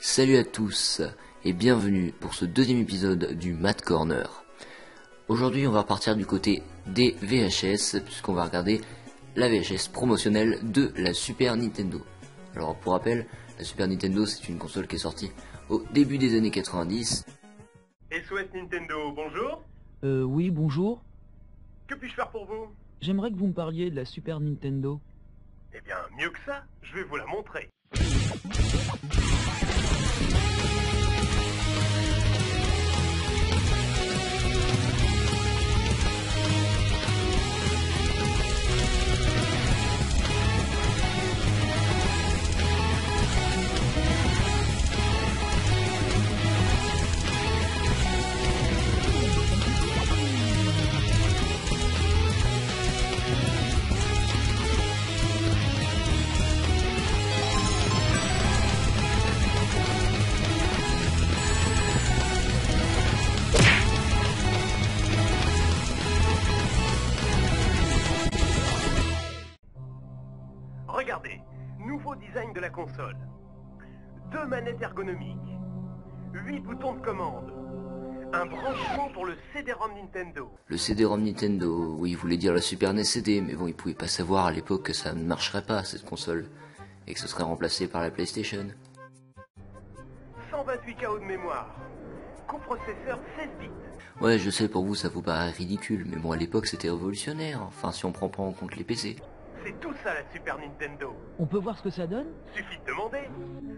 Salut à tous et bienvenue pour ce deuxième épisode du Mad Corner. Aujourd'hui on va repartir du côté des VHS puisqu'on va regarder la VHS promotionnelle de la Super Nintendo. Alors pour rappel, la Super Nintendo c'est une console qui est sortie au début des années 90. SOS Nintendo, bonjour. Oui, bonjour. Que puis-je faire pour vous? J'aimerais que vous me parliez de la Super Nintendo. Eh bien, mieux que ça, je vais vous la montrer. Regardez, nouveau design de la console. 2 manettes ergonomiques, 8 boutons de commande, un branchement pour le CD-ROM Nintendo. Le CD-ROM Nintendo, oui, il voulait dire la Super NES CD, mais bon, il pouvait pas savoir à l'époque que ça ne marcherait pas cette console et que ce serait remplacé par la PlayStation. 128 KO de mémoire, coprocesseur 16 bits. Ouais, je sais, pour vous ça vous paraît ridicule, mais bon, à l'époque c'était révolutionnaire, enfin si on prend pas en compte les PC. C'est tout ça la Super Nintendo. On peut voir ce que ça donne? Suffit de demander.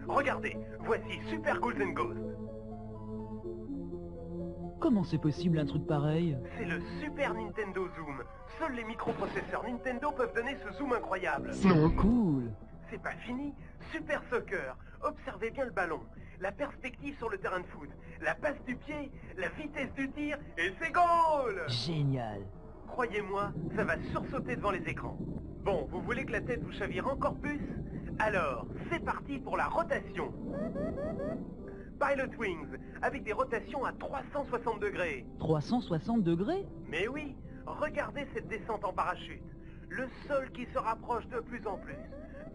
Regardez, voici Super Ghouls and Ghosts. Comment c'est possible un truc pareil? C'est le Super Nintendo Zoom. Seuls les microprocesseurs Nintendo peuvent donner ce zoom incroyable. Cool. C'est pas fini. Super Soccer. Observez bien le ballon. La perspective sur le terrain de foot. La passe du pied. La vitesse du tir. Et c'est goal! Génial. Croyez-moi, ça va sursauter devant les écrans. Bon, vous voulez que la tête vous chavire encore plus? Alors, c'est parti pour la rotation. Pilot Wings, avec des rotations à 360 degrés. 360 degrés? Mais oui, regardez cette descente en parachute. Le sol qui se rapproche de plus en plus.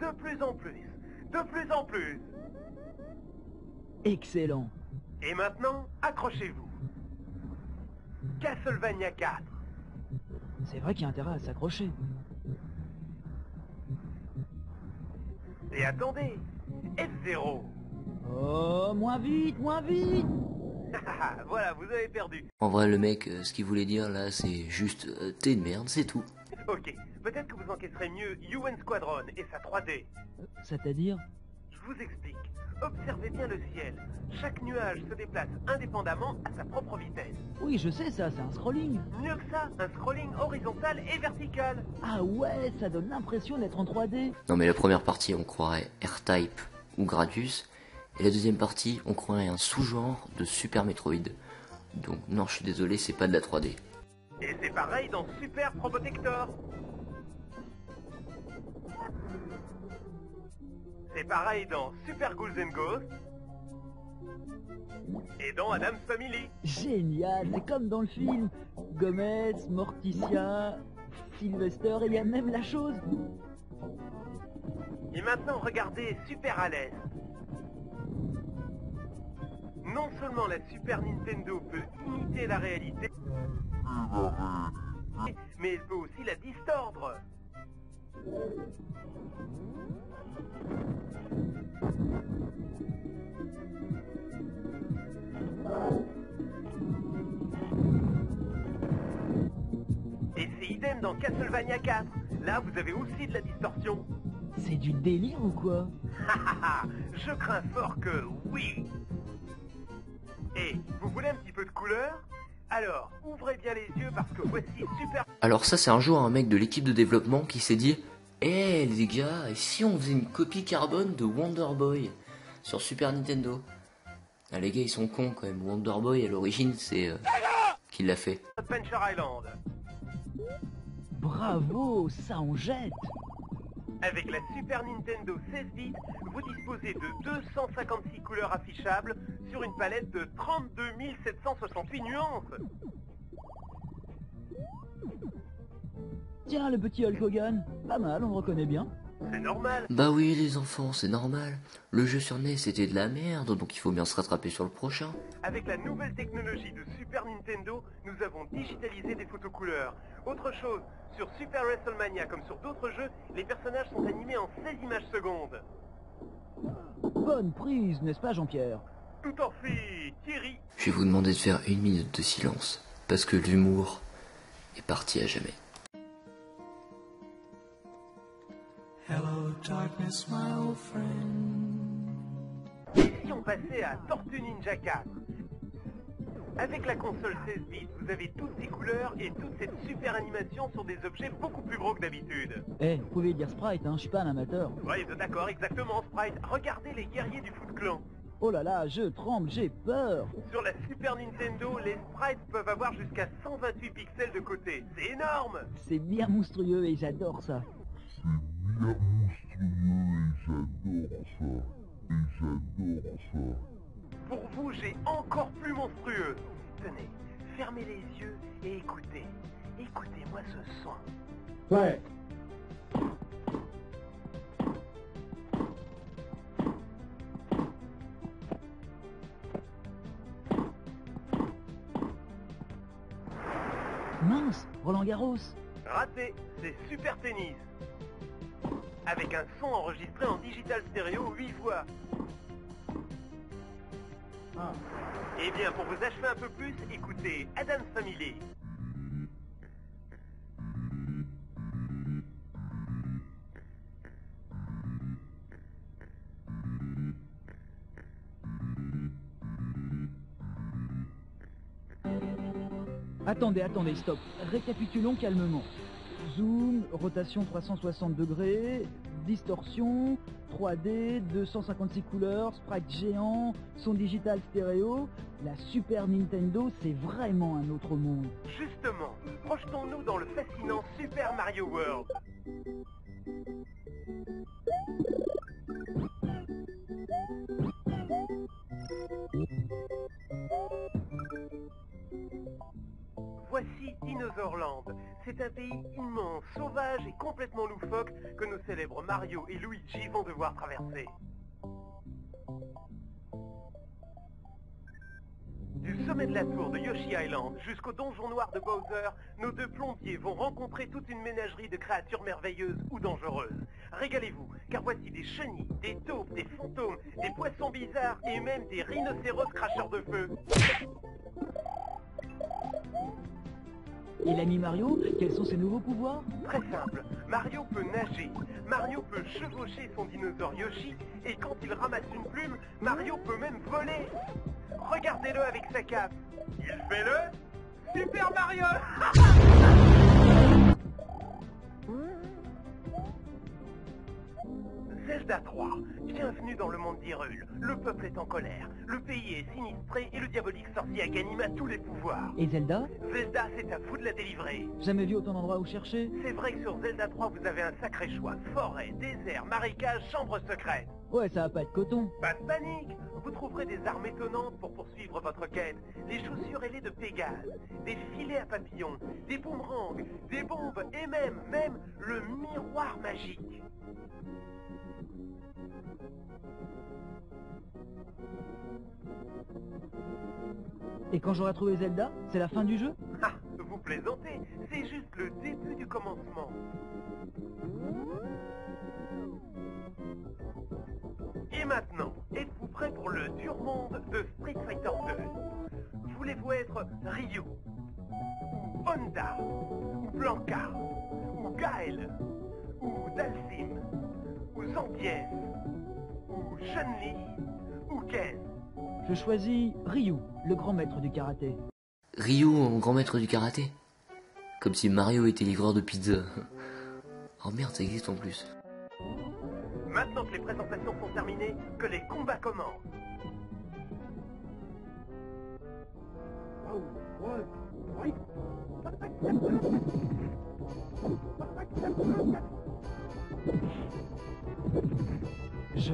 De plus en plus. De plus en plus. Excellent. Et maintenant, accrochez-vous. Castlevania 4. C'est vrai qu'il y a intérêt à s'accrocher. Et attendez, F0. Oh, moins vite, moins vite. Voilà, vous avez perdu. En vrai, le mec, ce qu'il voulait dire là, c'est juste t'es une merde, c'est tout. Ok, peut-être que vous encaisserez mieux UN Squadron et sa 3D. C'est-à-dire? Je vous explique. Observez bien le ciel. Chaque nuage se déplace indépendamment à sa propre vitesse. Oui, je sais ça, c'est un scrolling. Mieux que ça, un scrolling horizontal et vertical. Ah ouais, ça donne l'impression d'être en 3D. Non mais la première partie, on croirait R-Type ou Gradius, et la deuxième partie, on croirait un sous-genre de Super Metroid. Donc non, je suis désolé, c'est pas de la 3D. Et c'est pareil dans Super Probotector. C'est pareil dans Super Ghouls and Ghosts. Et dans Addams Family. Génial, c'est comme dans le film. Gomez, Morticia, Sylvester, et il y a même la chose. Et maintenant, regardez Super à l'Est. Non seulement la Super Nintendo peut imiter la réalité, mais elle peut aussi la distordre. Et c'est idem dans Castlevania 4. Là, vous avez aussi de la distorsion. C'est du délire ou quoi? Je crains fort que oui. Et vous voulez un petit peu de couleur? Alors, ouvrez bien les yeux parce que voici Super... Alors ça, c'est un jour un mec de l'équipe de développement qui s'est dit eh les gars, et si on faisait une copie carbone de Wonder Boy sur Super Nintendo? Ah les gars, ils sont cons quand même. Wonder Boy à l'origine, c'est qui l'a fait. Adventure Island. Bravo, ça en jette. Avec la Super Nintendo 16 bits, vous disposez de 256 couleurs affichables sur une palette de 32 768 nuances. Tiens, le petit Hulk Hogan. Pas mal, on le reconnaît bien. C'est normal. Bah oui les enfants, c'est normal. Le jeu sur NES c'était de la merde, donc il faut bien se rattraper sur le prochain. Avec la nouvelle technologie de Super Nintendo, nous avons digitalisé des photos couleurs. Autre chose, sur Super WrestleMania comme sur d'autres jeux, les personnages sont animés en 16 images secondes. Bonne prise, n'est-ce pas Jean-Pierre? Tout en fait, Thierry. Je vais vous demander de faire 1 minute de silence, parce que l'humour est parti à jamais. Hello, darkness, my old friend. Et si on passait à Tortue Ninja 4? Avec la console 16 bits, vous avez toutes ces couleurs et toute cette super animation sur des objets beaucoup plus gros que d'habitude. Eh, vous pouvez dire Sprite, hein, je suis pas un amateur. Ouais, d'accord, exactement, Sprite. Regardez les guerriers du Foot Clan. Oh là là, je tremble, j'ai peur. Sur la Super Nintendo, les sprites peuvent avoir jusqu'à 128 pixels de côté. C'est énorme! C'est bien monstrueux et j'adore ça. Pour vous, j'ai encore plus monstrueux. Tenez, fermez les yeux et écoutez. Écoutez-moi ce son. Ouais. Mince, Roland Garros. Raté, c'est Super Tennis. Avec un son enregistré en digital stéréo 8 voix. Eh bien, pour vous achever un peu plus, écoutez Addams Family. Attendez, stop. Récapitulons calmement. Zoom, rotation 360 degrés, distorsion, 3D, 256 couleurs, sprite géant, son digital stéréo. La Super Nintendo, c'est vraiment un autre monde. Justement, projetons-nous dans le fascinant Super Mario World. Voici Dinosaur Land. C'est un pays immense, sauvage et complètement loufoque que nos célèbres Mario et Luigi vont devoir traverser. Du sommet de la tour de Yoshi Island jusqu'au donjon noir de Bowser, nos deux plombiers vont rencontrer toute une ménagerie de créatures merveilleuses ou dangereuses. Régalez-vous, car voici des chenilles, des taupes, des fantômes, des poissons bizarres et même des rhinocéros cracheurs de feu. Et l'ami Mario, quels sont ses nouveaux pouvoirs? Très simple, Mario peut nager, Mario peut chevaucher son dinosaure Yoshi, et quand il ramasse une plume, Mario peut même voler. Regardez-le avec sa cape. Il fait le Super Mario. Zelda 3, bienvenue dans le monde d'Hyrule. Le peuple est en colère, le pays est sinistré et le diabolique sorcier Aganim a tous les pouvoirs. Et Zelda? Zelda, c'est à vous de la délivrer. Jamais vu autant d'endroits où chercher. C'est vrai que sur Zelda 3, vous avez un sacré choix. Forêt, désert, marécage, chambre secrète. Ouais, ça va pas être coton. Pas de panique. Vous trouverez des armes étonnantes pour poursuivre votre quête. Les chaussures ailées de Pégase, des filets à papillons, des boomerangs, des bombes et même le miroir magique. Et quand j'aurai trouvé Zelda, c'est la fin du jeu? Ah, vous plaisantez, c'est juste le début du commencement. Et maintenant, êtes-vous prêts pour le dur monde de Street Fighter 2? Voulez-vous être Ryu, ou Honda, ou Blanca, ou Gaël, ou Dalsim, ou Zangief, ou Chun-Li, ou Ken? Je choisis Ryu, le grand maître du karaté. Ryu en grand maître du karaté? Comme si Mario était livreur de pizza. Oh merde, ça existe en plus. Maintenant que les présentations sont terminées, que les combats commencent. Je...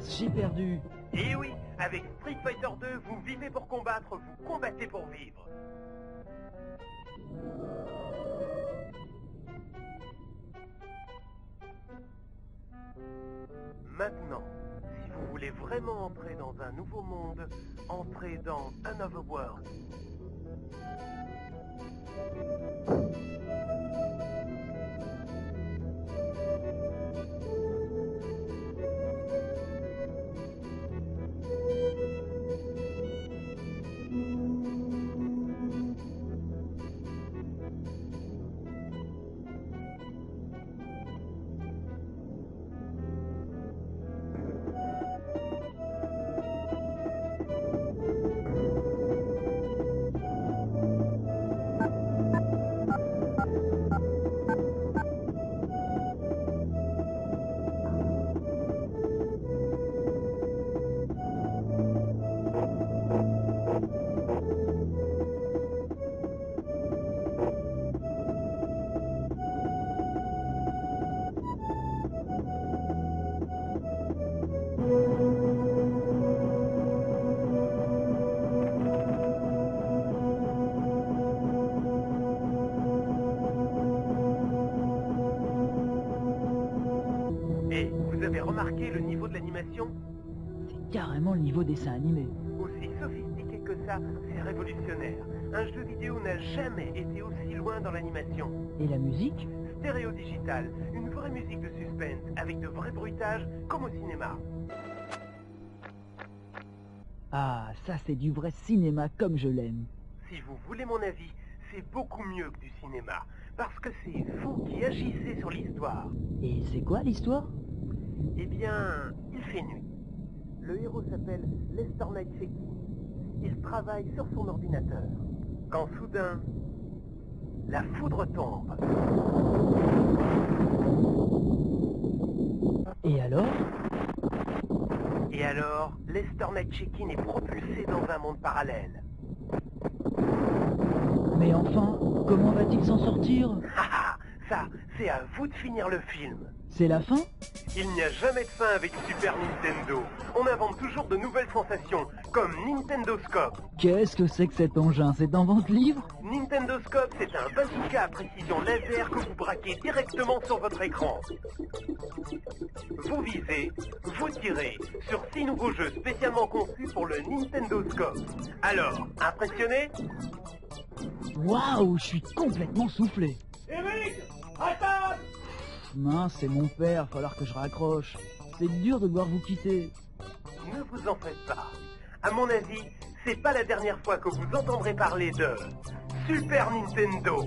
mince, j'ai perdu. Et oui, avec Street Fighter 2, vous vivez pour combattre, vous combattez pour vivre. Maintenant, si vous voulez vraiment entrer dans un nouveau monde, entrez dans Another World. Et vous avez remarqué le niveau de l'animation? C'est carrément le niveau dessin animé. Aussi sophistiqué que ça, c'est révolutionnaire. Un jeu vidéo n'a jamais été aussi loin dans l'animation. Et la musique? Stéréo digital, une vraie musique de suspense, avec de vrais bruitages, comme au cinéma. Ah, ça c'est du vrai cinéma comme je l'aime. Si vous voulez mon avis, c'est beaucoup mieux que du cinéma, parce que c'est vous qui agissez sur l'histoire. Et c'est quoi l'histoire? Eh bien, il fait nuit. Le héros s'appelle Lester Nightshade. Il travaille sur son ordinateur. Quand soudain, la foudre tombe. Et alors? Et alors, Lester Nightshade est propulsé dans un monde parallèle. Mais enfin, comment va-t-il s'en sortir? Haha, ça, c'est à vous de finir le film. C'est la fin? Il n'y a jamais de fin avec Super Nintendo. On invente toujours de nouvelles sensations, comme Nintendo Scope. Qu'est-ce que c'est que cet engin? C'est un vente-livre? Nintendo Scope, c'est un bazooka à précision laser que vous braquez directement sur votre écran. Vous visez, vous tirez sur 6 nouveaux jeux spécialement conçus pour le Nintendo Scope. Alors, impressionné? Waouh, je suis complètement soufflé. Eric, attends! Mince, c'est mon père, falloir que je raccroche. C'est dur de devoir vous quitter. Ne vous en faites pas. À mon avis, c'est pas la dernière fois que vous entendrez parler de Super Nintendo.